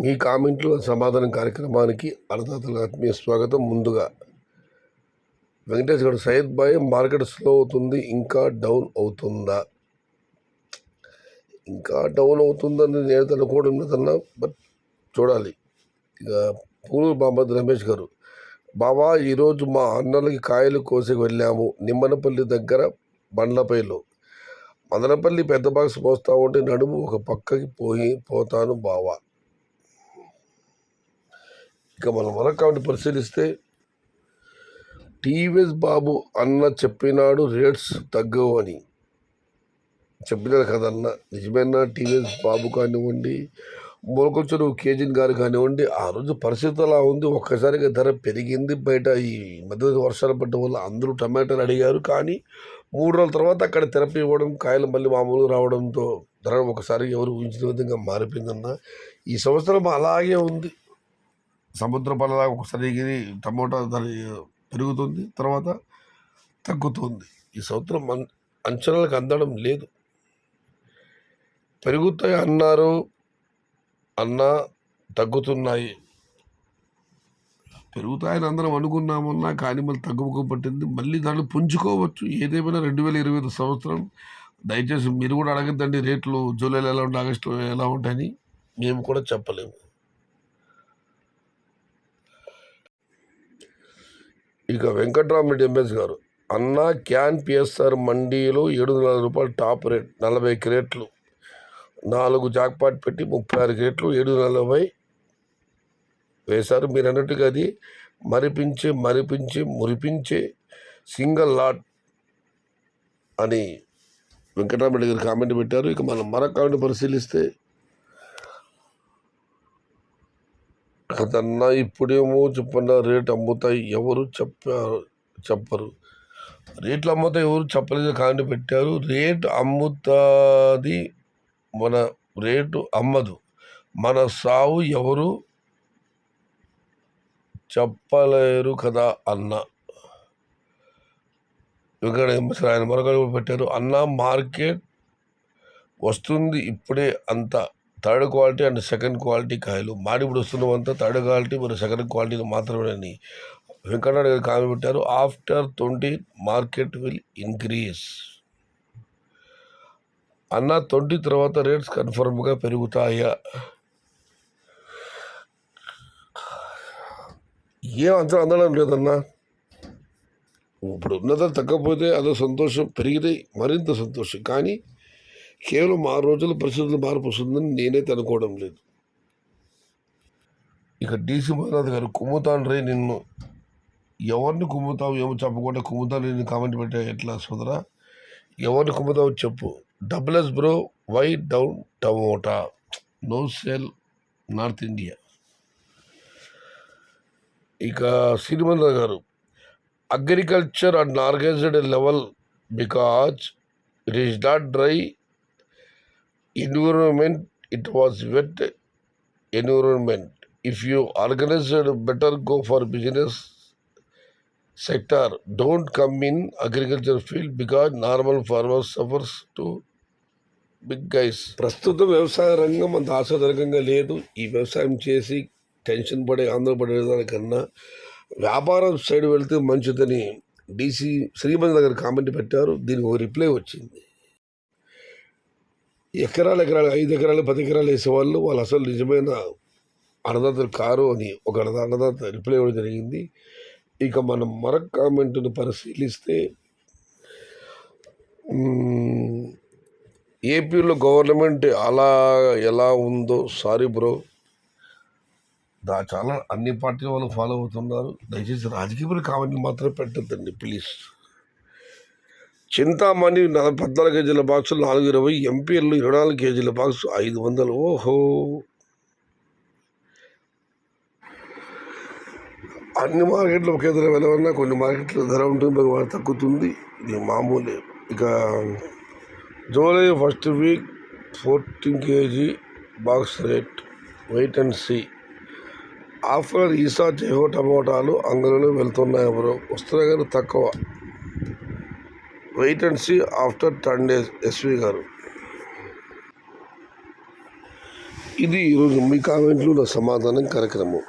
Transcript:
మీ కామెంట్లు సమాధానం కార్యక్రమానికి అన్నదాతలకు ఆత్మీయ స్వాగతం. ముందుగా వెంకటేష్ గారు, సయ్యద్ భాయ్ మార్కెట్ స్లో అవుతుంది, ఇంకా డౌన్ అవుతుందా? ఇంకా డౌన్ అవుతుందని నేను అనుకోవడం లేదన్నా, బట్ చూడాలి. ఇక పూలు మహమ్మద్ రమేష్ గారు, బాబా ఈరోజు మా అన్నలకి కాయలు కోసి వెళ్ళాము. నిమ్మనపల్లి దగ్గర బండ్లపైలో మదనపల్లి పెద్ద బాక్స్ పోస్తా ఉంటే నడుము ఒక పక్కకి పోతాను బావా. ఇక మనం మరొకటి పరిశీలిస్తే, టీవీఎస్ బాబు అన్న చెప్పినాడు రేట్స్ తగ్గవు అని చెప్పినాడు కదన్న. నిజమైన టీవీఎస్ బాబు కానివ్వండి, మొలకొచ్చెరువు కేజీన్ గారు కానివ్వండి, ఆ రోజు పరిస్థితి అలా ఉంది. ఒక్కసారిగా ధర పెరిగింది. బయట ఈ మధ్య వర్షాలు పడ్డం వల్ల అందరూ టమాటాలు అడిగారు. కానీ 3 రోజుల తర్వాత అక్కడ తెరపి ఇవ్వడం, కాయలు మళ్ళీ మామూలుగా రావడంతో ధర ఒకసారి ఎవరు ఊహించిన విధంగా మారిపోయిందన్న. ఈ సంవత్సరం అలాగే ఉంది. సముద్ర పల్లలాగా ఒకసారి టమోటా ధర పెరుగుతుంది, తర్వాత తగ్గుతుంది. ఈ సంవత్సరం అంచనాలకు అందడం లేదు. పెరుగుతాయి అన్నారు, అన్నా తగ్గుతున్నాయి. పెరుగుతాయని అందరం అనుకున్నామన్నా, కానీ మళ్ళీ తగ్గుముఖం పట్టింది. మళ్ళీ దాన్ని పుంజుకోవచ్చు. ఏదేమైనా 2025 సంవత్సరం. దయచేసి మీరు కూడా అడగద్దండి రేట్లు జూలైలో ఎలా ఉంటాయి, ఆగస్టులో ఎలా ఉంటాయని. మేము కూడా చెప్పలేము. ఇక వెంకట్రామరెడ్డి ఎంఎస్ గారు, అన్న క్యాన్ పిఎస్ఆర్ మండీలో 700 రూపాయలు టాప్ రేట్, 40 క్రేట్లు, 4 జాక్పాట్ పెట్టి 36 క్రేట్లు 740 వేశారు. మీరు అన్నట్టుగా అది మురిపించే సింగిల్ లాట్ అని వెంకటరామరెడ్డి గారు కామెంట్ పెట్టారు. ఇక మనం మరొక కామెంట్ పరిశీలిస్తే, అదన్నా ఇప్పుడేమో చెప్పండి రేట్ అమ్ముతాయి, ఎవరు చెప్పరు. రేట్లు అమ్ముతాయి ఎవరు చెప్పలేదు కామెంట్ పెట్టారు. రేటు అమ్ముతుంది, మన రేటు అమ్మదు. మన సావు ఎవరు చెప్పలేరు కదా అన్న. వెంకట ఆయన మరొక పెట్టారు, అన్న మార్కెట్ వస్తుంది ఇప్పుడే, అంత third quality and second quality కాయలు మాడిప్పుడు వస్తున్నవంతా థర్డ్ క్వాలిటీ మరియు సెకండ్ క్వాలిటీ మాత్రమేనని వెంకటనాయుడు గారు కామెంట్ పెట్టారు. ఆఫ్టర్ 20 మార్కెట్ విల్ ఇంక్రీజ్ అన్న. 20 తర్వాత రేట్స్ కన్ఫర్మ్గా పెరుగుతాయా? ఏం అంచనా అందడం లేదన్నా. ఇప్పుడు ఉన్నదా తగ్గకపోతే అదో సంతోషం, పెరిగితే మరింత సంతోషం. కానీ కేవలం 6 రోజుల పరిస్థితులు మార్పు వస్తుందని నేనైతే అనుకోవడం లేదు. ఇక డీసీ మహారాజు గారు, కుమ్ముతాను రే నిన్ను, ఎవరిని కుమ్ముతావు ఏమో చెప్పకుండా కుమ్ముతాను నేను కామెంట్ పెట్టా. ఎట్లా సోదరా, ఎవరిని కుమ్ముతావు చెప్పు. WS bro, why down tomato, no sale north India. ఇక శ్రీమంద్ర గారు, agriculture and organised level because it is not dry environment, it was wet environment. If you organized better, go for business sector, don't come in agriculture field because normal farmers suffers to big guys. ప్రస్తుతం వ్యవసాయ రంగం అంత ఆశాజనకంగా లేదు. ఈ వ్యవసాయం చేసి tension పడే ఆంధ్రపడేదానికన్నా వ్యాపారం సైడ్ వెళ్తే మంచిదని డీసీ శ్రీమంత్ గారు కామెంట్ పెట్టారు. దీనికి ఒక రిప్లై వచ్చింది. ఎకరాలు 5 ఎకరాలు 10 ఎకరాలు వేసేవాళ్ళు వాళ్ళు అసలు నిజమైన అన్నదాతలు కారు అని ఒక అన్నదాత రిప్లై ఇవ్వడం జరిగింది. ఇక మనం మరొక కామెంట్ను పరిశీలిస్తే, ఏపీలో గవర్నమెంట్ అలా ఎలా ఉందో, సారీ బ్రో, చాలా అన్ని పార్టీల వాళ్ళు ఫాలో అవుతున్నారు. దయచేసి రాజకీయ కామెంట్లు మాత్రం పెట్టద్దండి ప్లీజ్. చింతామణి 14 కేజీల బాక్సు 420, ఎంపీఎల్ 24 కేజీల బాక్సు 500. ఓహో, అన్ని మార్కెట్లో ఒకే ధర వెళ్ళవన్నా కొన్ని మార్కెట్లో ధర ఉంటుంది, తగ్గుతుంది, ఇది మామూలే. ఇక July first week 14 KG box rate, weight and see. After ఈసా జైహో టమోటాలు అంగడిలో వెళ్తున్నాయి ఎవరో, వస్తున్నాయి కానీ తక్కువ, weight and see after 10 days. SV గారు, ఇది ఈరోజు మీ కామెంట్లు నా సమాధానం కార్యక్రమం.